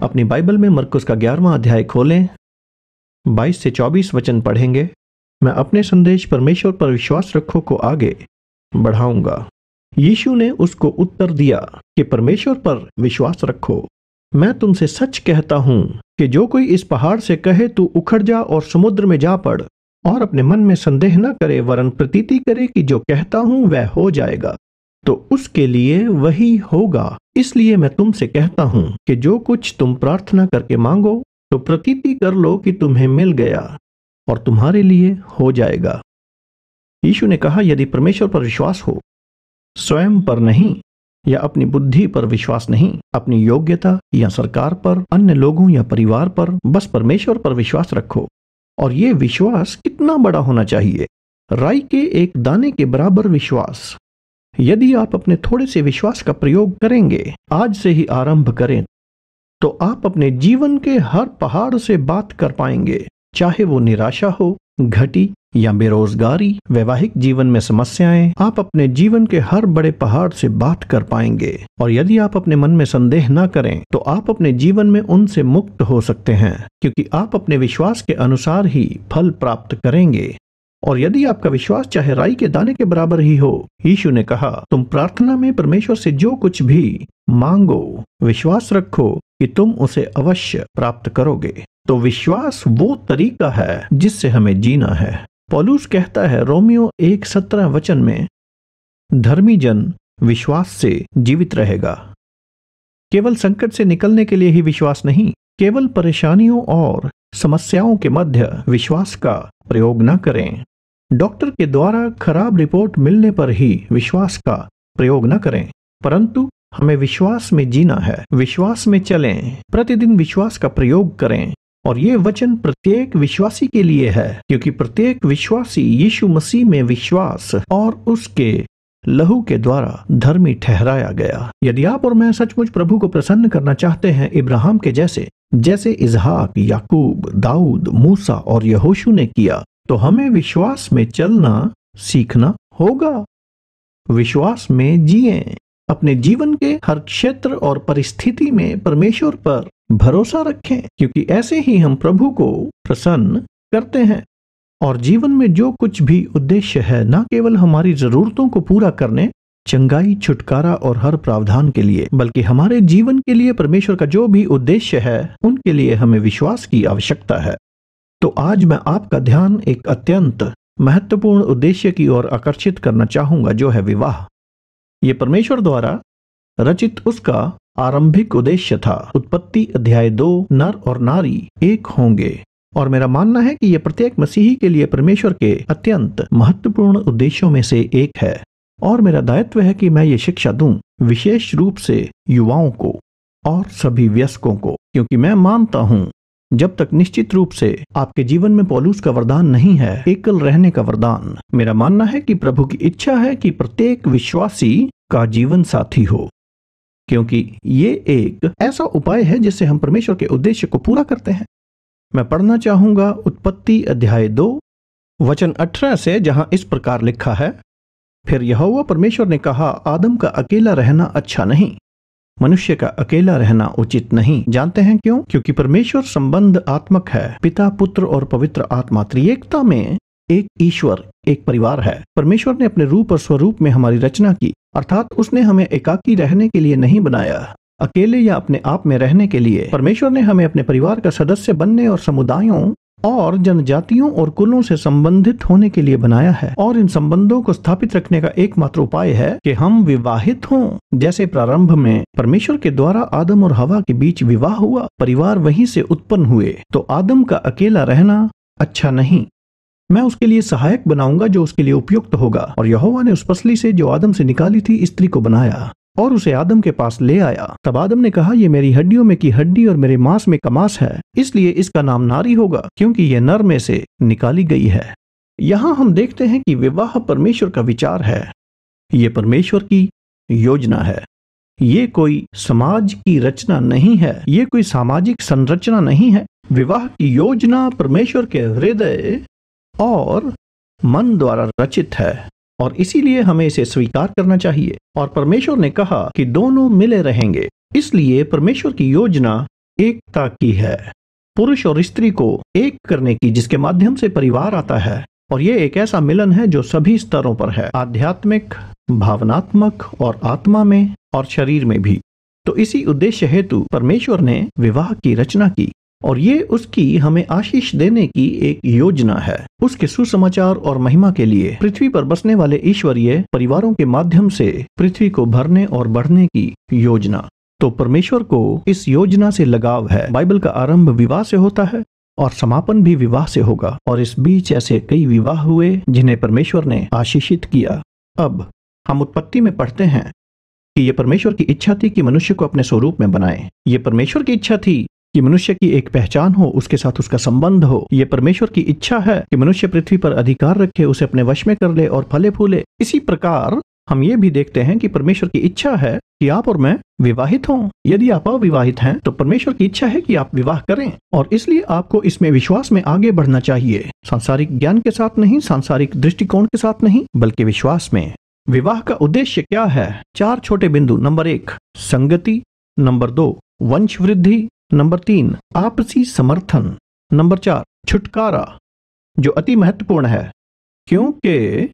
अपनी बाइबल में मरकुस का 11वां अध्याय खोलें, 22 से 24 वचन पढ़ेंगे। मैं अपने संदेश परमेश्वर पर विश्वास रखो को आगे बढ़ाऊंगा। यीशु ने उसको उत्तर दिया कि परमेश्वर पर विश्वास रखो। मैं तुमसे सच कहता हूं कि जो कोई इस पहाड़ से कहे तू उखड़ जा और समुद्र में जा पड़, और अपने मन में संदेह न करे वरन प्रतीति करे कि जो कहता हूं वह हो जाएगा, तो उसके लिए वही होगा। इसलिए मैं तुमसे कहता हूं कि जो कुछ तुम प्रार्थना करके मांगो तो प्रतीति कर लो कि तुम्हें मिल गया और तुम्हारे लिए हो जाएगा। यीशु ने कहा, यदि परमेश्वर पर विश्वास हो, स्वयं पर नहीं या अपनी बुद्धि पर विश्वास नहीं, अपनी योग्यता या सरकार पर, अन्य लोगों या परिवार पर, बस परमेश्वर पर विश्वास रखो। और ये विश्वास कितना बड़ा होना चाहिए? राई के एक दाने के बराबर विश्वास। यदि आप अपने थोड़े से विश्वास का प्रयोग करेंगे, आज से ही आरंभ करें, तो आप अपने जीवन के हर पहाड़ से बात कर पाएंगे, चाहे वो निराशा हो, घटी या बेरोजगारी, वैवाहिक जीवन में समस्याएं। आप अपने जीवन के हर बड़े पहाड़ से बात कर पाएंगे। और यदि आप अपने मन में संदेह ना करें तो आप अपने जीवन में उनसे मुक्त हो सकते हैं, क्योंकि आप अपने विश्वास के अनुसार ही फल प्राप्त करेंगे। और यदि आपका विश्वास चाहे राई के दाने के बराबर ही हो, यीशु ने कहा, तुम प्रार्थना में परमेश्वर से जो कुछ भी मांगो, विश्वास रखो कि तुम उसे अवश्य प्राप्त करोगे। तो विश्वास वो तरीका है जिससे हमें जीना है। पौलुस कहता है रोमियो 1:17 वचन में, धर्मी जन विश्वास से जीवित रहेगा। केवल संकट से निकलने के लिए ही विश्वास नहीं, केवल परेशानियों और समस्याओं के मध्य विश्वास का प्रयोग न करें। डॉक्टर के द्वारा खराब रिपोर्ट मिलने पर ही विश्वास का प्रयोग न करें, परंतु हमें विश्वास में जीना है, विश्वास में चलें, प्रतिदिन विश्वास का प्रयोग करें। और ये वचन प्रत्येक विश्वासी के लिए है, क्योंकि प्रत्येक विश्वासी यीशु मसीह में विश्वास और उसके लहू के द्वारा धर्मी ठहराया गया। यदि आप और मैं सचमुच प्रभु को प्रसन्न करना चाहते हैं, इब्राहिम के जैसे इजहाक, याकूब, दाऊद, मूसा और यहोशू ने किया, तो हमें विश्वास में चलना सीखना होगा। विश्वास में जिएं। अपने जीवन के हर क्षेत्र और परिस्थिति में परमेश्वर पर भरोसा रखें, क्योंकि ऐसे ही हम प्रभु को प्रसन्न करते हैं। और जीवन में जो कुछ भी उद्देश्य है, न केवल हमारी जरूरतों को पूरा करने, चंगाई, छुटकारा और हर प्रावधान के लिए, बल्कि हमारे जीवन के लिए परमेश्वर का जो भी उद्देश्य है, उनके लिए हमें विश्वास की आवश्यकता है। तो आज मैं आपका ध्यान एक अत्यंत महत्वपूर्ण उद्देश्य की ओर आकर्षित करना चाहूंगा, जो है विवाह। ये परमेश्वर द्वारा रचित उसका आरंभिक उद्देश्य था। उत्पत्ति अध्याय 2, नर और नारी एक होंगे। और मेरा मानना है कि यह प्रत्येक मसीही के लिए परमेश्वर के अत्यंत महत्वपूर्ण उद्देश्यों में से एक है। और मेरा दायित्व है कि मैं ये शिक्षा दूं, विशेष रूप से युवाओं को और सभी वयस्कों को, क्योंकि मैं मानता हूं जब तक निश्चित रूप से आपके जीवन में पौलुस का वरदान नहीं है, एकल रहने का वरदान, मेरा मानना है कि प्रभु की इच्छा है कि प्रत्येक विश्वासी का जीवन साथी हो, क्योंकि ये एक ऐसा उपाय है जिससे हम परमेश्वर के उद्देश्य को पूरा करते हैं। मैं पढ़ना चाहूंगा उत्पत्ति अध्याय 2 वचन 18 से, जहां इस प्रकार लिखा है, फिर यहोवा परमेश्वर ने कहा, आदम का अकेला रहना अच्छा नहीं, मनुष्य का अकेला रहना उचित नहीं। जानते हैं क्यों? क्योंकि परमेश्वर संबंध आत्मक है। पिता, पुत्र और पवित्र आत्मा त्रिएकता में एक ईश्वर, एक परिवार है। परमेश्वर ने अपने रूप और स्वरूप में हमारी रचना की, अर्थात उसने हमें एकाकी रहने के लिए नहीं बनाया, अकेले या अपने आप में रहने के लिए। परमेश्वर ने हमें अपने परिवार का सदस्य बनने और समुदायों और जनजातियों और कुलों से संबंधित होने के लिए बनाया है। और इन संबंधों को स्थापित रखने का एकमात्र उपाय है कि हम विवाहित हों। जैसे प्रारंभ में परमेश्वर के द्वारा आदम और हवा के बीच विवाह हुआ, परिवार वहीं से उत्पन्न हुए। तो आदम का अकेला रहना अच्छा नहीं। मैं उसके लिए सहायक बनाऊंगा जो उसके लिए उपयुक्त होगा। और यहोवा ने उस पसली से जो आदम से निकाली थी स्त्री को बनाया और उसे आदम के पास ले आया। तब आदम ने कहा, ये मेरी हड्डियों में की हड्डी और मेरे मांस में का मांस है, इसलिए इसका नाम नारी होगा, क्योंकि यह नर में से निकाली गई है। यहाँ हम देखते हैं कि विवाह परमेश्वर का विचार है, ये परमेश्वर की योजना है। ये कोई समाज की रचना नहीं है, ये कोई सामाजिक संरचना नहीं है। विवाह की योजना परमेश्वर के हृदय और मन द्वारा रचित है, और इसीलिए हमें इसे स्वीकार करना चाहिए। और परमेश्वर ने कहा कि दोनों मिले रहेंगे, इसलिए परमेश्वर की योजना एकता की है, पुरुष और स्त्री को एक करने की, जिसके माध्यम से परिवार आता है। और ये एक ऐसा मिलन है जो सभी स्तरों पर है, आध्यात्मिक, भावनात्मक और आत्मा में और शरीर में भी। तो इसी उद्देश्य हेतु परमेश्वर ने विवाह की रचना की और ये उसकी हमें आशीष देने की एक योजना है। उसके सुसमाचार और महिमा के लिए पृथ्वी पर बसने वाले ईश्वरीय परिवारों के माध्यम से पृथ्वी को भरने और बढ़ने की योजना। तो परमेश्वर को इस योजना से लगाव है। बाइबल का आरंभ विवाह से होता है और समापन भी विवाह से होगा, और इस बीच ऐसे कई विवाह हुए जिन्हें परमेश्वर ने आशीषित किया। अब हम उत्पत्ति में पढ़ते हैं कि यह परमेश्वर की इच्छा थी कि मनुष्य को अपने स्वरूप में बनाए। ये परमेश्वर की इच्छा थी कि मनुष्य की एक पहचान हो, उसके साथ उसका संबंध हो। यह परमेश्वर की इच्छा है कि मनुष्य पृथ्वी पर अधिकार रखे, उसे अपने वश में कर ले और फले फूले। इसी प्रकार हम ये भी देखते हैं कि परमेश्वर की इच्छा है कि आप और मैं विवाहित हों। यदि आप अविवाहित हैं तो परमेश्वर की इच्छा है कि आप विवाह करें, और इसलिए आपको इसमें विश्वास में आगे बढ़ना चाहिए। सांसारिक ज्ञान के साथ नहीं, सांसारिक दृष्टिकोण के साथ नहीं, बल्कि विश्वास में। विवाह का उद्देश्य क्या है? 4 छोटे बिंदु। नंबर 1 संगति, नंबर 2 वंश वृद्धि, नंबर 3 आपसी समर्थन, नंबर 4 छुटकारा, जो अति महत्वपूर्ण है, क्योंकि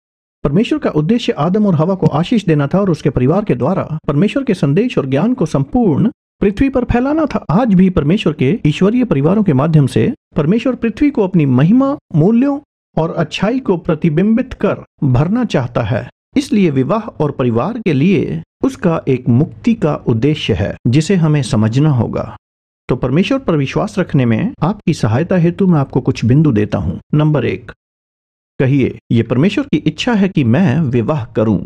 परमेश्वर का उद्देश्य आदम और हवा को आशीष देना था और उसके परिवार के द्वारा परमेश्वर के संदेश और ज्ञान को संपूर्ण पृथ्वी पर फैलाना था। आज भी परमेश्वर के ईश्वरीय परिवारों के माध्यम से परमेश्वर पृथ्वी को अपनी महिमा, मूल्यों और अच्छाई को प्रतिबिंबित कर भरना चाहता है। इसलिए विवाह और परिवार के लिए उसका एक मुक्ति का उद्देश्य है, जिसे हमें समझना होगा। तो परमेश्वर पर विश्वास रखने में आपकी सहायता हेतु मैं आपको कुछ बिंदु देता हूं। नंबर 1, कहिए, यह परमेश्वर की इच्छा है कि मैं विवाह करूं।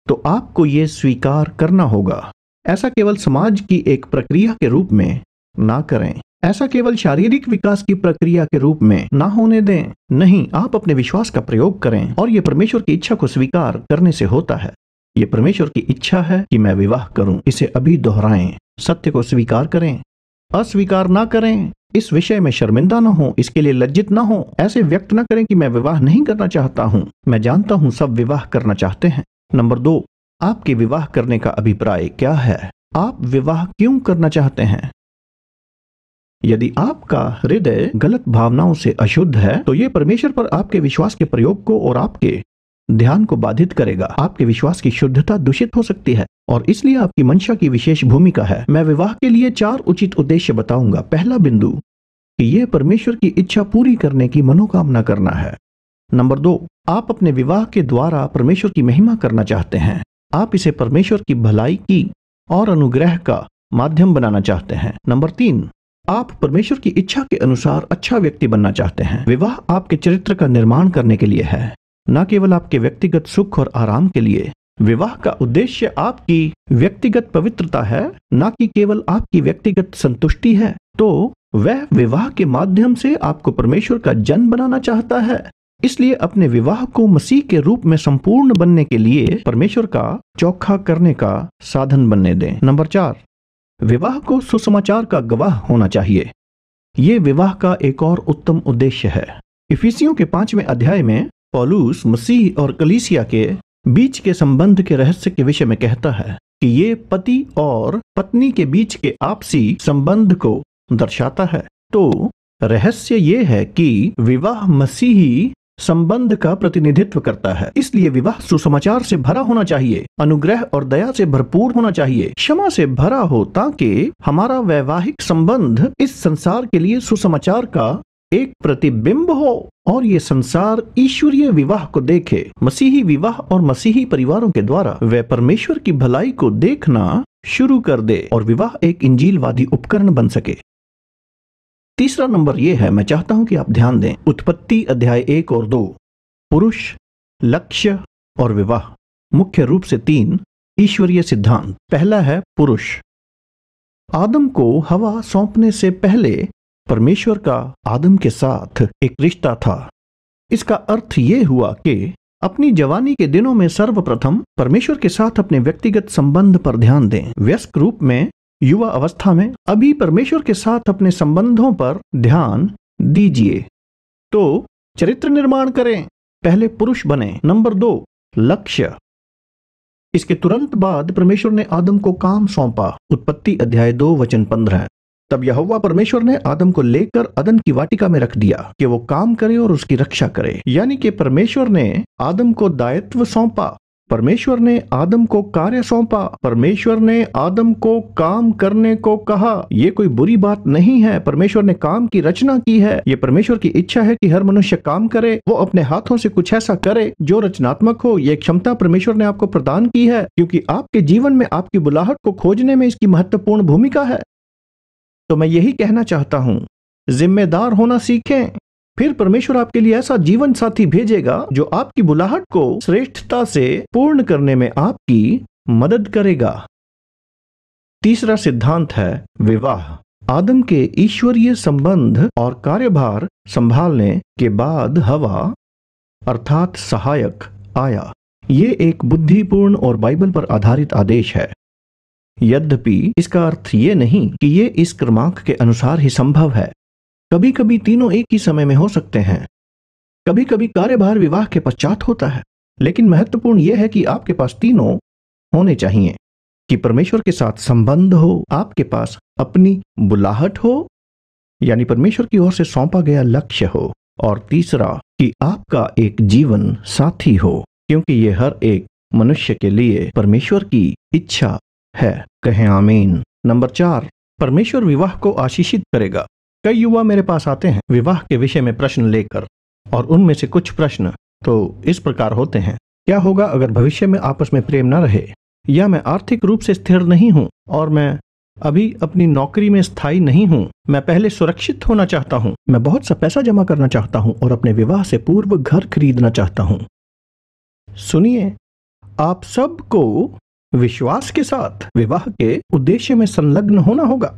तो आपको यह स्वीकार करना होगा। ऐसा केवल समाज की एक प्रक्रिया के रूप में ना करें, ऐसा केवल शारीरिक विकास की प्रक्रिया के रूप में ना होने दें। नहीं, आप अपने विश्वास का प्रयोग करें, और यह परमेश्वर की इच्छा को स्वीकार करने से होता है। यह परमेश्वर की इच्छा है कि मैं विवाह करूं। इसे अभी दोहराएं, सत्य को स्वीकार करें, अस्वीकार ना करें, इस विषय में शर्मिंदा ना हो, इसके लिए लज्जित ना हो, ऐसे व्यक्त ना करें कि मैं विवाह नहीं करना चाहता हूं। मैं जानता हूं सब विवाह करना चाहते हैं। नंबर 2, आपके विवाह करने का अभिप्राय क्या है? आप विवाह क्यों करना चाहते हैं? यदि आपका हृदय गलत भावनाओं से अशुद्ध है तो यह परमेश्वर पर आपके विश्वास के प्रयोग को और आपके ध्यान को बाधित करेगा। आपके विश्वास की शुद्धता दूषित हो सकती है, और इसलिए आपकी मंशा की विशेष भूमिका है। मैं विवाह के लिए 4 उचित उद्देश्य बताऊंगा। पहला बिंदु कि यह परमेश्वर की इच्छा पूरी करने की मनोकामना करना है। नंबर 2, आप अपने विवाह के द्वारा परमेश्वर की महिमा करना चाहते हैं। आप इसे परमेश्वर की भलाई की और अनुग्रह का माध्यम बनाना चाहते हैं। नंबर 3, आप परमेश्वर की इच्छा के अनुसार अच्छा व्यक्ति बनना चाहते हैं। विवाह आपके चरित्र का निर्माण करने के लिए है, न केवल आपके व्यक्तिगत सुख और आराम के लिए। विवाह का उद्देश्य आपकी व्यक्तिगत पवित्रता है, न कि केवल आपकी व्यक्तिगत संतुष्टि है। तो वह विवाह के माध्यम से आपको परमेश्वर का जन बनाना चाहता है। इसलिए अपने विवाह को मसीह के रूप में संपूर्ण बनने के लिए परमेश्वर का चोखा करने का साधन बनने दें। नंबर 4, विवाह को सुसमाचार का गवाह होना चाहिए। ये विवाह का एक और उत्तम उद्देश्य है। इफिसियों के 5वें अध्याय में पौलुस मसीह और कलीसिया के बीच के संबंध के रहस्य के विषय में कहता है कि ये पति और पत्नी के बीच के आपसी संबंध को दर्शाता है। तो रहस्य ये है कि विवाह मसीही संबंध का प्रतिनिधित्व करता है। इसलिए विवाह सुसमाचार से भरा होना चाहिए, अनुग्रह और दया से भरपूर होना चाहिए, क्षमा से भरा हो, ताकि हमारा वैवाहिक संबंध इस संसार के लिए सुसमाचार का एक प्रतिबिंब हो और ये संसार ईश्वरीय विवाह को देखे। मसीही विवाह और मसीही परिवारों के द्वारा वह परमेश्वर की भलाई को देखना शुरू कर दे और विवाह एक इंजीलवादी उपकरण बन सके। तीसरा नंबर यह है, मैं चाहता हूं कि आप ध्यान दें, उत्पत्ति अध्याय 1 और 2, पुरुष, लक्ष्य और विवाह, मुख्य रूप से 3 ईश्वरीय सिद्धांत। पहला है पुरुष। आदम को हवा सौंपने से पहले परमेश्वर का आदम के साथ एक रिश्ता था। इसका अर्थ ये हुआ कि अपनी जवानी के दिनों में सर्वप्रथम परमेश्वर के साथ अपने व्यक्तिगत संबंध पर ध्यान दें। वयस्क रूप में, युवा अवस्था में अभी परमेश्वर के साथ अपने संबंधों पर ध्यान दीजिए। तो चरित्र निर्माण करें, पहले पुरुष बने। नंबर 2, लक्ष्य। इसके तुरंत बाद परमेश्वर ने आदम को काम सौंपा। उत्पत्ति अध्याय 2 वचन 15। तब यहोवा परमेश्वर ने आदम को लेकर अदन की वाटिका में रख दिया कि वो काम करे और उसकी रक्षा करे। यानी कि परमेश्वर ने आदम को दायित्व सौंपा, परमेश्वर ने आदम को कार्य सौंपा, परमेश्वर ने आदम को काम करने को कहा। ये कोई बुरी बात नहीं है। परमेश्वर ने काम की रचना की है। ये परमेश्वर की इच्छा है कि हर मनुष्य काम करे, वो अपने हाथों से कुछ ऐसा करे जो रचनात्मक हो। ये क्षमता परमेश्वर ने आपको प्रदान की है, क्योंकि आपके जीवन में आपकी बुलाहट को खोजने में इसकी महत्वपूर्ण भूमिका है। तो मैं यही कहना चाहता हूं, जिम्मेदार होना सीखें, फिर परमेश्वर आपके लिए ऐसा जीवन साथी भेजेगा जो आपकी बुलाहट को श्रेष्ठता से पूर्ण करने में आपकी मदद करेगा। तीसरा सिद्धांत है विवाह। आदम के ईश्वरीय संबंध और कार्यभार संभालने के बाद हवा अर्थात सहायक आया। ये एक बुद्धिपूर्ण और बाइबल पर आधारित आदेश है। यद्यपि इसका अर्थ ये नहीं कि ये इस क्रमांक के अनुसार ही संभव है। कभी कभी तीनों एक ही समय में हो सकते हैं, कभी कभी कार्यभार विवाह के पश्चात होता है। लेकिन महत्वपूर्ण यह है कि आपके पास तीनों होने चाहिए, कि परमेश्वर के साथ संबंध हो, आपके पास अपनी बुलाहट हो, यानी परमेश्वर की ओर से सौंपा गया लक्ष्य हो, और तीसरा कि आपका एक जीवन साथी हो, क्योंकि ये हर एक मनुष्य के लिए परमेश्वर की इच्छा है। कहें आमीन। नंबर 4, परमेश्वर विवाह को आशीषित करेगा। कई युवा मेरे पास आते हैं विवाह के विषय में प्रश्न लेकर, और उनमें से कुछ प्रश्न तो इस प्रकार होते हैं, क्या होगा अगर भविष्य में आपस में प्रेम न रहे, या मैं आर्थिक रूप से स्थिर नहीं हूं और मैं अभी अपनी नौकरी में स्थायी नहीं हूं, मैं पहले सुरक्षित होना चाहता हूं, मैं बहुत सा पैसा जमा करना चाहता हूं और अपने विवाह से पूर्व घर खरीदना चाहता हूं। सुनिए, आप सबको विश्वास के साथ विवाह के उद्देश्य में संलग्न होना होगा।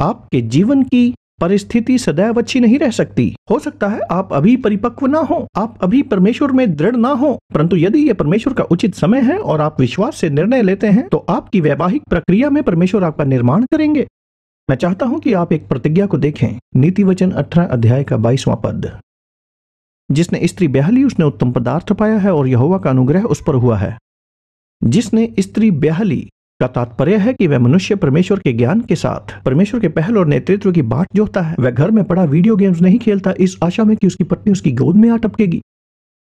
आपके जीवन की परिस्थिति सदैव अच्छी नहीं रह सकती। हो सकता है आप अभी परिपक्व ना हो, आप अभी परमेश्वर में दृढ़ ना हो, परंतु यदि यह परमेश्वर का उचित समय है और आप विश्वास से निर्णय लेते हैं, तो आपकी वैवाहिक प्रक्रिया में परमेश्वर आपका निर्माण करेंगे। मैं चाहता हूं कि आप एक प्रतिज्ञा को देखें। नीति वचन 18 अध्याय का 22वां पद। जिसने स्त्री ब्याह ली उसने उत्तम पदार्थ पाया है और यहोवा का अनुग्रह उस पर हुआ है। जिसने स्त्री ब्याह ली का तात्पर्य है कि वह मनुष्य परमेश्वर के ज्ञान के साथ परमेश्वर के पहल और नेतृत्व की बाट जोता है। वह घर में पड़ा वीडियो गेम्स नहीं खेलता इस आशा में कि उसकी पत्नी उसकी गोद में आ टपकेगी।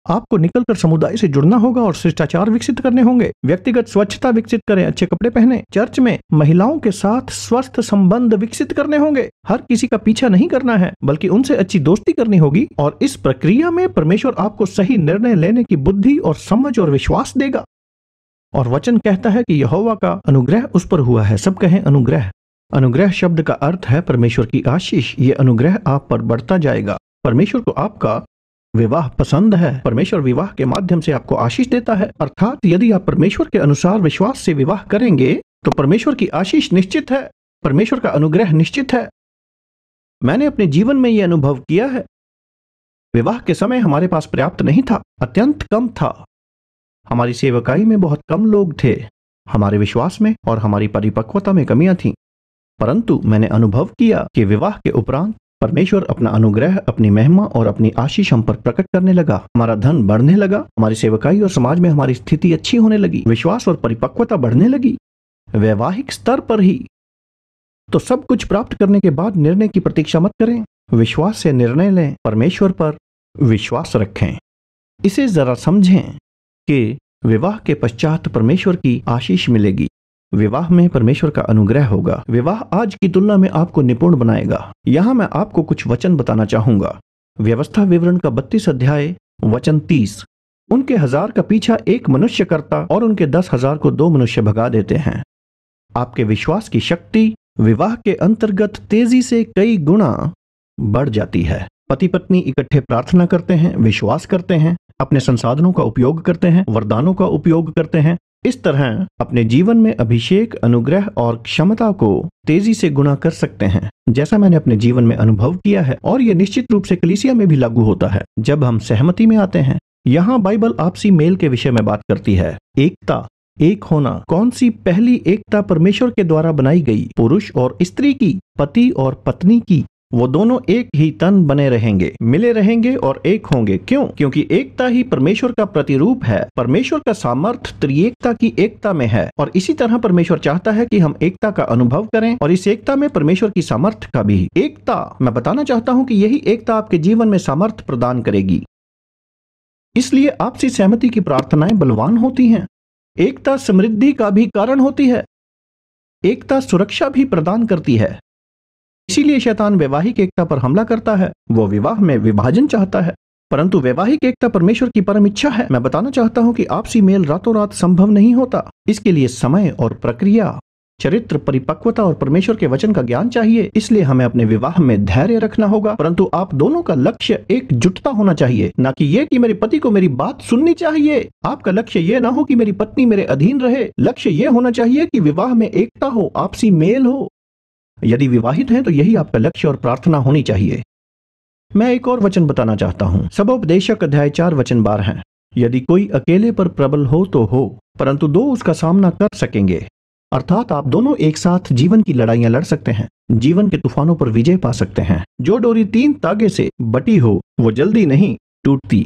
आपको निकलकर समुदाय से जुड़ना होगा और शिष्टाचार विकसित करने होंगे। व्यक्तिगत स्वच्छता विकसित करें, अच्छे कपड़े पहने, चर्च में महिलाओं के साथ स्वस्थ संबंध विकसित करने होंगे। हर किसी का पीछा नहीं करना है, बल्कि उनसे अच्छी दोस्ती करनी होगी, और इस प्रक्रिया में परमेश्वर आपको सही निर्णय लेने की बुद्धि और समझ और विश्वास देगा। और वचन कहता है कि यहोवा का अनुग्रह उस पर हुआ है। सब कहें अनुग्रह। अनुग्रह शब्द का अर्थ है परमेश्वर की आशीष। ये अनुग्रह आप पर बढ़ता जाएगा। परमेश्वर को आपका विवाह पसंद है। परमेश्वर विवाह के माध्यम से आपको आशीष देता है। अर्थात यदि आप परमेश्वर के अनुसार विश्वास से विवाह करेंगे तो परमेश्वर की आशीष निश्चित है, परमेश्वर का अनुग्रह निश्चित है। मैंने अपने जीवन में यह अनुभव किया है। विवाह के समय हमारे पास पर्याप्त नहीं था, अत्यंत कम था। हमारी सेवकाई में बहुत कम लोग थे। हमारे विश्वास में और हमारी परिपक्वता में कमियां थीं। परंतु मैंने अनुभव किया कि विवाह के उपरांत परमेश्वर अपना अनुग्रह, अपनी महिमा और अपनी आशीष हम पर प्रकट करने लगा। हमारा धन बढ़ने लगा, हमारी सेवकाई और समाज में हमारी स्थिति अच्छी होने लगी, विश्वास और परिपक्वता बढ़ने लगी, वैवाहिक स्तर पर ही। तो सब कुछ प्राप्त करने के बाद निर्णय की प्रतीक्षा मत करें, विश्वास से निर्णय लें, परमेश्वर पर विश्वास रखें। इसे जरा समझें कि विवाह के पश्चात परमेश्वर की आशीष मिलेगी। विवाह में परमेश्वर का अनुग्रह होगा। विवाह आज की तुलना में आपको निपुण बनाएगा। यहाँ मैं आपको कुछ वचन बताना चाहूंगा। व्यवस्था विवरण का 32 अध्याय वचन 30। उनके 1000 का पीछा एक मनुष्य करता और उनके 10,000 को 2 मनुष्य भगा देते हैं। आपके विश्वास की शक्ति विवाह के अंतर्गत तेजी से कई गुना बढ़ जाती है। पति पत्नी इकट्ठे प्रार्थना करते हैं, विश्वास करते हैं, अपने संसाधनों का उपयोग करते हैं, वरदानों का उपयोग करते हैं। इस तरह अपने जीवन में अभिषेक, अनुग्रह और क्षमता को तेजी से गुना कर सकते हैं, जैसा मैंने अपने जीवन में अनुभव किया है। और यह निश्चित रूप से कलीसिया में भी लागू होता है जब हम सहमति में आते हैं। यहाँ बाइबल आपसी मेल के विषय में बात करती है। एकता, एक होना। कौन सी पहली एकता परमेश्वर के द्वारा बनाई गई? पुरुष और स्त्री की, पति और पत्नी की। वो दोनों एक ही तन बने रहेंगे, मिले रहेंगे और एक होंगे। क्यों? क्योंकि एकता ही परमेश्वर का प्रतिरूप है। परमेश्वर का सामर्थ्य त्रिएकता की एकता में है, और इसी तरह परमेश्वर चाहता है कि हम एकता का अनुभव करें, और इस एकता में परमेश्वर की सामर्थ्य का भी। एकता, मैं बताना चाहता हूं कि यही एकता आपके जीवन में सामर्थ्य प्रदान करेगी। इसलिए आपसी सहमति की प्रार्थनाएं बलवान होती हैं। एकता समृद्धि का भी कारण होती है। एकता सुरक्षा भी प्रदान करती है। इसीलिए शैतान वैवाहिक एकता पर हमला करता है। वो विवाह में विभाजन चाहता है, परंतु वैवाहिक एकता परमेश्वर की परम इच्छा है। मैं बताना चाहता हूं कि आपसी मेल रातों रात संभव नहीं होता। इसके लिए समय और प्रक्रिया, चरित्र, परिपक्वता और परमेश्वर के वचन का ज्ञान चाहिए। इसलिए हमें अपने विवाह में धैर्य रखना होगा, परंतु आप दोनों का लक्ष्य एकजुटता होना चाहिए, ना कि ये कि मेरे पति को मेरी बात सुननी चाहिए। आपका लक्ष्य ये ना हो कि मेरी पत्नी मेरे अधीन रहे। लक्ष्य ये होना चाहिए कि विवाह में एकता हो, आपसी मेल हो। यदि विवाहित हैं तो यही आपका लक्ष्य और प्रार्थना होनी चाहिए। मैं एक और वचन बताना चाहता हूं। सबोपदेशक अध्याय 4 वचन 12 है। यदि कोई अकेले पर प्रबल हो तो हो, परंतु दो उसका सामना कर सकेंगे। अर्थात आप दोनों एक साथ जीवन की लड़ाइयां लड़ सकते हैं, जीवन के तूफानों पर विजय पा सकते हैं। जो डोरी 3 तागे से बटी हो वो जल्दी नहीं टूटती।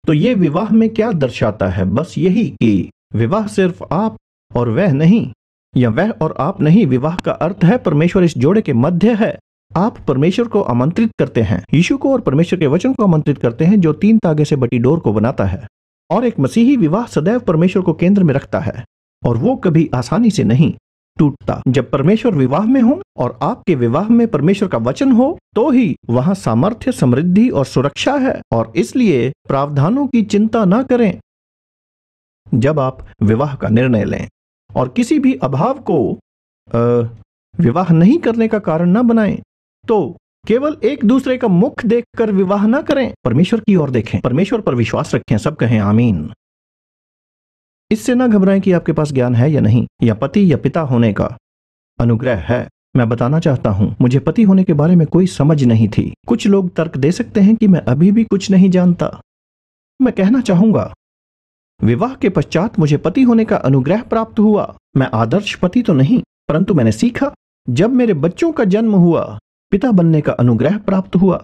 तो ये विवाह में क्या दर्शाता है? बस यही कि विवाह सिर्फ आप और वह नहीं, या वह और आप नहीं। विवाह का अर्थ है परमेश्वर इस जोड़े के मध्य है। आप परमेश्वर को आमंत्रित करते हैं, यीशु को और परमेश्वर के वचन को आमंत्रित करते हैं, जो 3 तागे से बटी डोर को बनाता है। और एक मसीही विवाह सदैव परमेश्वर को केंद्र में रखता है, और वो कभी आसानी से नहीं टूटता। जब परमेश्वर विवाह में हो और आपके विवाह में परमेश्वर का वचन हो, तो ही वहां सामर्थ्य, समृद्धि और सुरक्षा है। और इसलिए प्रावधानों की चिंता ना करें जब आप विवाह का निर्णय लें, और किसी भी अभाव को विवाह नहीं करने का कारण न बनाएं। तो केवल एक दूसरे का मुख देखकर विवाह ना करें, परमेश्वर की ओर देखें, परमेश्वर पर विश्वास रखें। सब कहें आमीन। इससे ना घबराएं कि आपके पास ज्ञान है या नहीं, या पति या पिता होने का अनुग्रह है। मैं बताना चाहता हूं, मुझे पति होने के बारे में कोई समझ नहीं थी। कुछ लोग तर्क दे सकते हैं कि मैं अभी भी कुछ नहीं जानता। मैं कहना चाहूंगा, विवाह के पश्चात मुझे पति होने का अनुग्रह प्राप्त हुआ। मैं आदर्श पति तो नहीं, परंतु मैंने सीखा। जब मेरे बच्चों का जन्म हुआ, पिता बनने का अनुग्रह प्राप्त हुआ।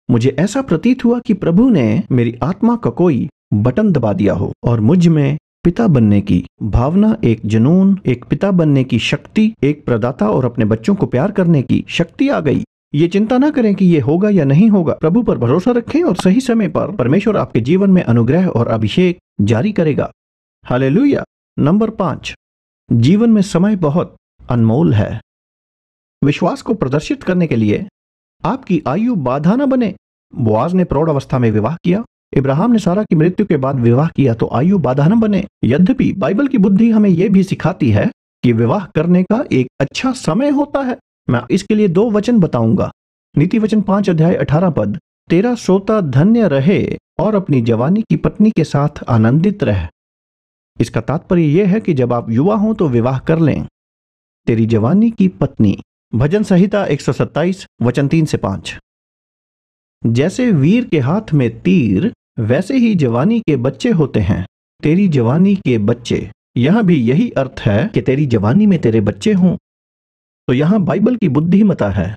मुझे ऐसा प्रतीत हुआ कि प्रभु ने मेरी आत्मा का कोई बटन दबा दिया हो, और मुझ में पिता बनने की भावना, एक जुनून, एक पिता बनने की शक्ति, एक प्रदाता और अपने बच्चों को प्यार करने की शक्ति आ गई। ये चिंता ना करें कि ये होगा या नहीं होगा। प्रभु पर भरोसा रखें, और सही समय पर परमेश्वर आपके जीवन में अनुग्रह और अभिषेक जारी करेगा। हालेलुया। नंबर 5, जीवन में समय बहुत अनमोल है। विश्वास को प्रदर्शित करने के लिए आपकी आयु बाधा न बने। बोआज ने प्रौढ़ अवस्था में विवाह किया। इब्राहिम ने सारा की मृत्यु के बाद विवाह किया, तो आयु बाधा न बने। यद्यपि बाइबल की बुद्धि हमें यह भी सिखाती है कि विवाह करने का एक अच्छा समय होता है। मैं इसके लिए 2 वचन बताऊंगा। नीति वचन 5 अध्याय 18 पद, तेरा सोता धन्य रहे और अपनी जवानी की पत्नी के साथ आनंदित रह। इसका तात्पर्य यह है कि जब आप युवा हों तो विवाह कर लें। तेरी जवानी की पत्नी, भजन संहिता 127 वचन 3 से 5। जैसे वीर के हाथ में तीर, वैसे ही जवानी के बच्चे होते हैं। तेरी जवानी के बच्चे, यहां भी यही अर्थ है कि तेरी जवानी में तेरे बच्चे हों। तो यहां बाइबल की बुद्धिमता है,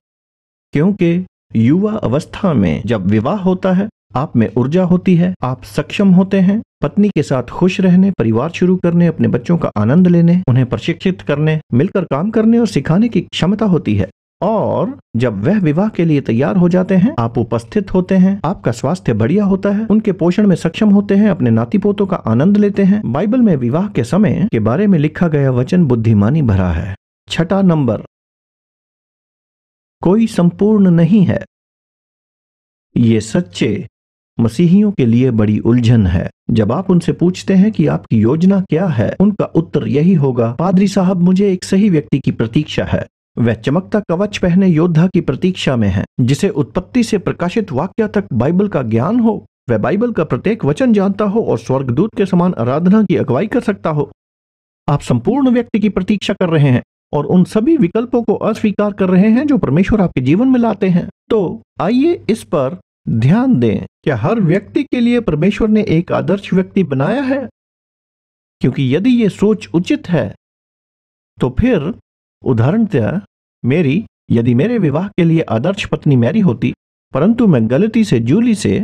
क्योंकि युवा अवस्था में जब विवाह होता है, आप में ऊर्जा होती है, आप सक्षम होते हैं पत्नी के साथ खुश रहने, परिवार शुरू करने, अपने बच्चों का आनंद लेने, उन्हें प्रशिक्षित करने, मिलकर काम करने और सिखाने की क्षमता होती है। और जब वह विवाह के लिए तैयार हो जाते हैं, आप उपस्थित होते हैं, आपका स्वास्थ्य बढ़िया होता है, उनके पोषण में सक्षम होते हैं, अपने नाती पोतों का आनंद लेते हैं। बाइबल में विवाह के समय के बारे में लिखा गया वचन बुद्धिमानी भरा है। 6 नंबर, कोई संपूर्ण नहीं है। ये सच्चे मसीहियों के लिए बड़ी उलझन है। जब आप उनसे पूछते हैं कि आपकी योजना क्या है, उनका उत्तर यही होगा, पादरी साहब, मुझे एक सही व्यक्ति की प्रतीक्षा है। वह चमकता कवच पहने योद्धा की प्रतीक्षा में है, जिसे उत्पत्ति से प्रकाशित वाक्य तक बाइबल का ज्ञान हो, वह बाइबल का प्रत्येक वचन जानता हो और स्वर्गदूत के समान आराधना की अगुवाई कर सकता हो। आप संपूर्ण व्यक्ति की प्रतीक्षा कर रहे हैं और उन सभी विकल्पों को अस्वीकार कर रहे हैं जो परमेश्वर आपके जीवन में लाते हैं। तो आइए इस पर ध्यान दें, क्या हर व्यक्ति के लिए परमेश्वर ने एक आदर्श व्यक्ति बनाया है? क्योंकि यदि यह सोच उचित है, तो फिर उदाहरणतः मेरी यदि मेरे विवाह के लिए आदर्श पत्नी मैरी होती, परंतु मैं गलती से जूली से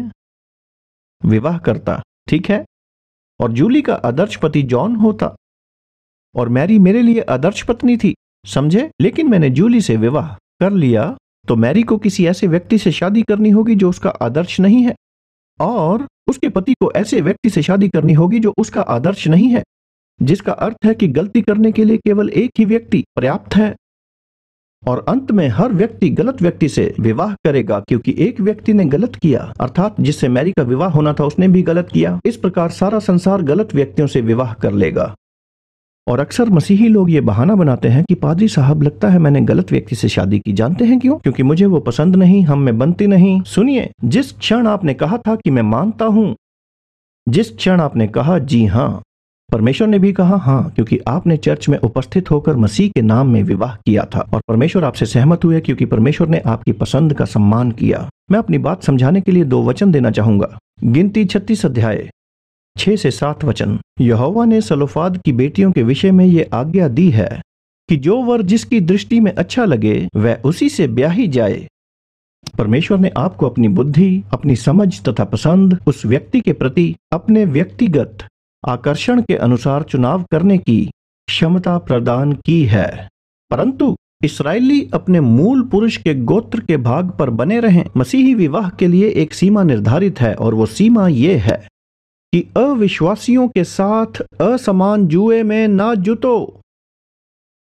विवाह करता, ठीक है, और जूली का आदर्श पति जॉन होता और मैरी मेरे लिए आदर्श पत्नी थी, समझे? लेकिन मैंने जूली से विवाह कर लिया तो मैरी को किसी ऐसे व्यक्ति से शादी करनी होगी जो उसका आदर्श नहीं है, और उसके पति को ऐसे व्यक्ति से शादी करनी होगी जो उसका आदर्श नहीं है, जिसका अर्थ है कि गलती करने के लिए केवल एक ही व्यक्ति पर्याप्त है। और अंत में हर व्यक्ति गलत व्यक्ति से विवाह करेगा, क्योंकि एक व्यक्ति ने गलत किया, अर्थात जिससे मैरी का विवाह होना था उसने भी गलत किया। इस प्रकार सारा संसार गलत व्यक्तियों से विवाह कर लेगा। और अक्सर मसीही लोग ये बहाना बनाते हैं कि पादरी साहब, लगता है मैंने गलत व्यक्ति से शादी की। जानते हैं क्यों? क्योंकि मुझे वो पसंद नहीं, हम में बनती नहीं। सुनिए, जिस क्षण आपने कहा था कि मैं मानता हूं, जिस क्षण आपने कहा जी हाँ, परमेश्वर ने भी कहा हाँ, क्योंकि आपने चर्च में उपस्थित होकर मसीह के नाम में विवाह किया था और परमेश्वर आपसे सहमत हुए, क्योंकि परमेश्वर ने आपकी पसंद का सम्मान किया। मैं अपनी बात समझाने के लिए 2 वचन देना चाहूंगा। गिनती 36 अध्याय 6 से 7 वचन। यहोवा ने सलोफाद की बेटियों के विषय में ये आज्ञा दी है कि जो वर जिसकी दृष्टि में अच्छा लगे वह उसी से ब्याही जाए। परमेश्वर ने आपको अपनी बुद्धि, अपनी समझ तथा पसंद उस व्यक्ति के प्रति अपने व्यक्तिगत आकर्षण के अनुसार चुनाव करने की क्षमता प्रदान की है, परंतु इस्राएली अपने मूल पुरुष के गोत्र के भाग पर बने रहें। मसीही विवाह के लिए एक सीमा निर्धारित है, और वो सीमा ये है कि अविश्वासियों के साथ असमान जुए में ना जुटो।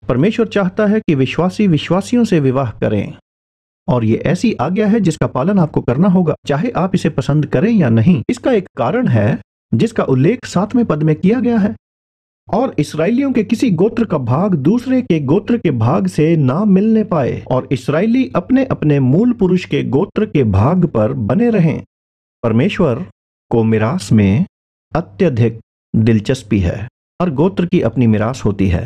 परमेश्वर चाहता है कि विश्वासी विश्वासियों से विवाह करें, और ये ऐसी आज्ञा है जिसका पालन आपको करना होगा, चाहे आप इसे पसंद करें या नहीं। इसका एक कारण है जिसका उल्लेख 7वें पद में किया गया है। और इस्राएलियों के किसी गोत्र का भाग दूसरे के गोत्र के भाग से ना मिलने पाए, और इस्राएली अपने अपने मूल पुरुष के गोत्र के भाग पर बने रहें। परमेश्वर को मिरास में अत्यधिक दिलचस्पी है। हर गोत्र की अपनी मिरास होती है।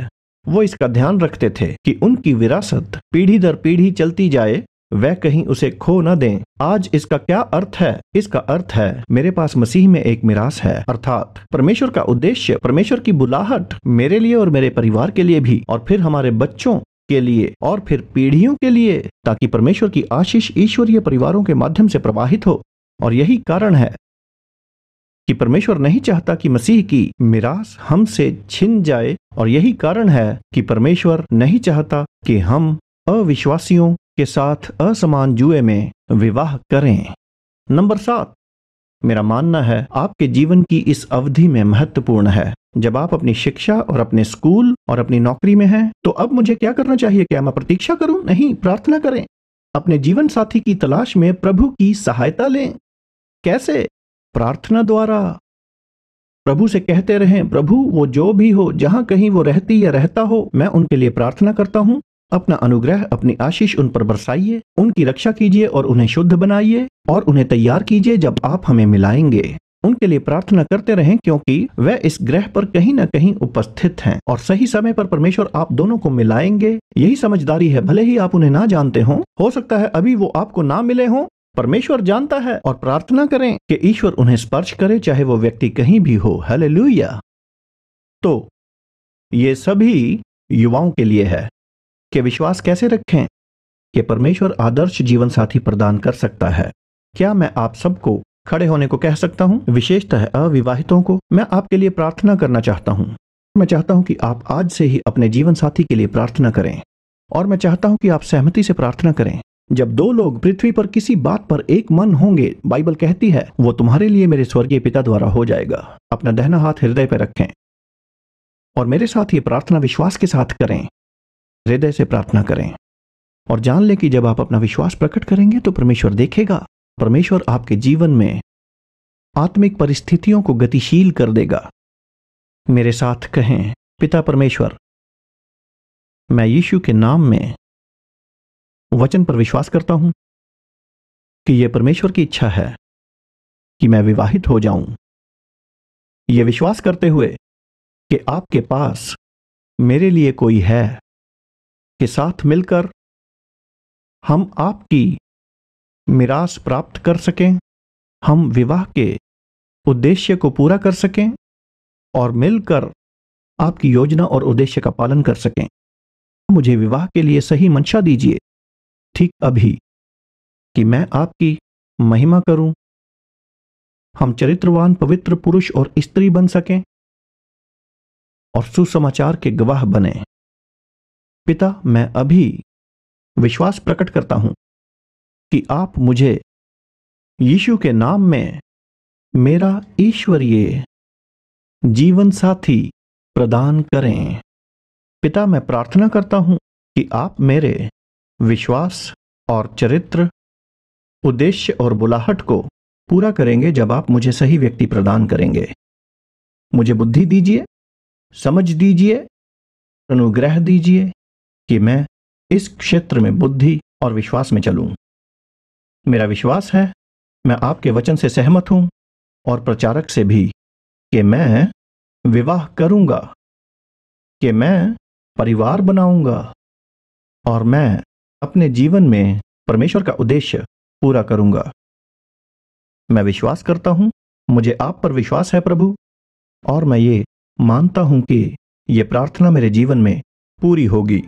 वो इसका ध्यान रखते थे कि उनकी विरासत पीढ़ी दर पीढ़ी चलती जाए, वह कहीं उसे खो न दें। आज इसका क्या अर्थ है? इसका अर्थ है मेरे पास मसीह में एक मिरास है, अर्थात परमेश्वर का उद्देश्य, परमेश्वर की बुलाहट मेरे लिए और मेरे परिवार के लिए भी, और फिर हमारे बच्चों के लिए, और फिर पीढ़ियों के लिए, ताकि परमेश्वर की आशीष ईश्वरीय परिवारों के माध्यम से प्रवाहित हो। और यही कारण है कि परमेश्वर नहीं चाहता कि मसीह की मिरास हमसे छिन जाए, और यही कारण है कि परमेश्वर नहीं चाहता कि हम अविश्वासियों के साथ असमान जुए में विवाह करें। नंबर 7, मेरा मानना है आपके जीवन की इस अवधि में महत्वपूर्ण है। जब आप अपनी शिक्षा और अपने स्कूल और अपनी नौकरी में हैं, तो अब मुझे क्या करना चाहिए? क्या मैं प्रतीक्षा करूं? नहीं, प्रार्थना करें। अपने जीवन साथी की तलाश में प्रभु की सहायता लें। कैसे? प्रार्थना द्वारा। प्रभु से कहते रहें, प्रभु वो जो भी हो, जहां कहीं वो रहती या रहता हो, मैं उनके लिए प्रार्थना करता हूं। अपना अनुग्रह, अपनी आशीष उन पर बरसाइए, उनकी रक्षा कीजिए और उन्हें शुद्ध बनाइए और उन्हें तैयार कीजिए जब आप हमें मिलाएंगे। उनके लिए प्रार्थना करते रहें, क्योंकि वह इस ग्रह पर कहीं न कहीं उपस्थित हैं, और सही समय पर परमेश्वर आप दोनों को मिलाएंगे। यही समझदारी है। भले ही आप उन्हें ना जानते हो सकता है अभी वो आपको ना मिले हों, परमेश्वर जानता है। और प्रार्थना करें कि ईश्वर उन्हें स्पर्श करे, चाहे वो व्यक्ति कहीं भी हो। हालेलुया। तो ये सभी युवाओं के लिए है कि विश्वास कैसे रखें कि परमेश्वर आदर्श जीवन साथी प्रदान कर सकता है। क्या मैं आप सबको खड़े होने को कह सकता हूं? विशेषतः अविवाहितों को मैं आपके लिए प्रार्थना करना चाहता हूं। मैं चाहता हूं कि आप आज से ही अपने जीवन साथी के लिए प्रार्थना करें, और मैं चाहता हूं कि आप सहमति से प्रार्थना करें। जब 2 लोग पृथ्वी पर किसी बात पर एक मन होंगे, बाइबल कहती है, वो तुम्हारे लिए मेरे स्वर्गीय पिता द्वारा हो जाएगा। अपना दाहिना हाथ हृदय पर रखें और मेरे साथ ये प्रार्थना विश्वास के साथ करें। हृदय से प्रार्थना करें और जान लें कि जब आप अपना विश्वास प्रकट करेंगे तो परमेश्वर देखेगा। परमेश्वर आपके जीवन में आत्मिक परिस्थितियों को गतिशील कर देगा। मेरे साथ कहें, पिता परमेश्वर, मैं यीशु के नाम में वचन पर विश्वास करता हूं कि यह परमेश्वर की इच्छा है कि मैं विवाहित हो जाऊं। यह विश्वास करते हुए कि आपके पास मेरे लिए कोई है, के साथ मिलकर हम आपकी मिरास प्राप्त कर सकें, हम विवाह के उद्देश्य को पूरा कर सकें और मिलकर आपकी योजना और उद्देश्य का पालन कर सकें। मुझे विवाह के लिए सही मंशा दीजिए ठीक अभी कि मैं आपकी महिमा करूं, हम चरित्रवान पवित्र पुरुष और स्त्री बन सकें और सुसमाचार के गवाह बने। पिता, मैं अभी विश्वास प्रकट करता हूं कि आप मुझे यीशु के नाम में मेरा ईश्वरीय जीवन साथी प्रदान करें। पिता, मैं प्रार्थना करता हूं कि आप मेरे विश्वास और चरित्र, उद्देश्य और बुलाहट को पूरा करेंगे जब आप मुझे सही व्यक्ति प्रदान करेंगे। मुझे बुद्धि दीजिए, समझ दीजिए, अनुग्रह दीजिए कि मैं इस क्षेत्र में बुद्धि और विश्वास में चलूं। मेरा विश्वास है, मैं आपके वचन से सहमत हूं और प्रचारक से भी, कि मैं विवाह करूंगा, कि मैं परिवार बनाऊंगा और मैं अपने जीवन में परमेश्वर का उद्देश्य पूरा करूंगा। मैं विश्वास करता हूं, मुझे आप पर विश्वास है प्रभु, और मैं ये मानता हूं कि ये प्रार्थना मेरे जीवन में पूरी होगी।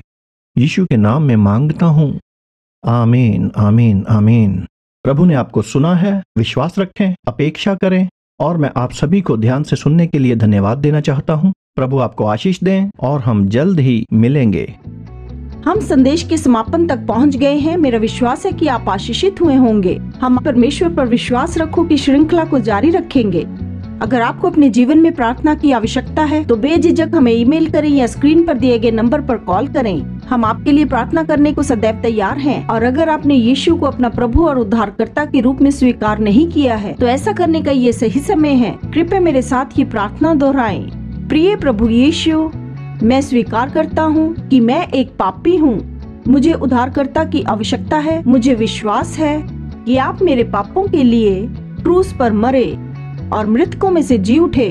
यीशु के नाम में मांगता हूं, आमीन, आमीन, आमीन। प्रभु ने आपको सुना है। विश्वास रखें, अपेक्षा करें, और मैं आप सभी को ध्यान से सुनने के लिए धन्यवाद देना चाहता हूं। प्रभु आपको आशीष दें और हम जल्द ही मिलेंगे। हम संदेश के समापन तक पहुंच गए हैं। मेरा विश्वास है कि आप आशीषित हुए होंगे। हम परमेश्वर पर विश्वास रखो की श्रृंखला को जारी रखेंगे। अगर आपको अपने जीवन में प्रार्थना की आवश्यकता है तो बेझिझक हमें ईमेल करें या स्क्रीन पर दिए गए नंबर पर कॉल करें। हम आपके लिए प्रार्थना करने को सदैव तैयार हैं। और अगर आपने यीशु को अपना प्रभु और उद्धारकर्ता के रूप में स्वीकार नहीं किया है तो ऐसा करने का ये सही समय है। कृपया मेरे साथ ये प्रार्थना दोहराएं। प्रिय प्रभु यीशु, मैं स्वीकार करता हूँ कि मैं एक पापी हूँ। मुझे उद्धारकर्ता की आवश्यकता है। मुझे विश्वास है कि आप मेरे पापों के लिए क्रूस पर मरे और मृतकों में से जी उठे।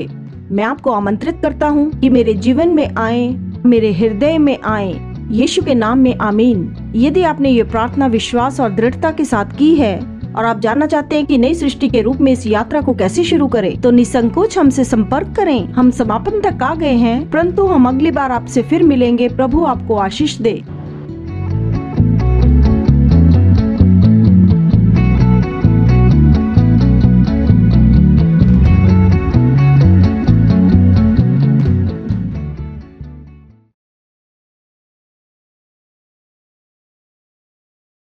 मैं आपको आमंत्रित करता हूँ कि मेरे जीवन में आए, मेरे हृदय में आए। यीशु के नाम में आमीन। यदि आपने ये प्रार्थना विश्वास और दृढ़ता के साथ की है और आप जानना चाहते हैं कि नई सृष्टि के रूप में इस यात्रा को कैसे शुरू करें, तो निसंकोच हमसे संपर्क करें। हम समापन तक आ गए हैं, परंतु हम अगली बार आपसे फिर मिलेंगे। प्रभु आपको आशीष दे।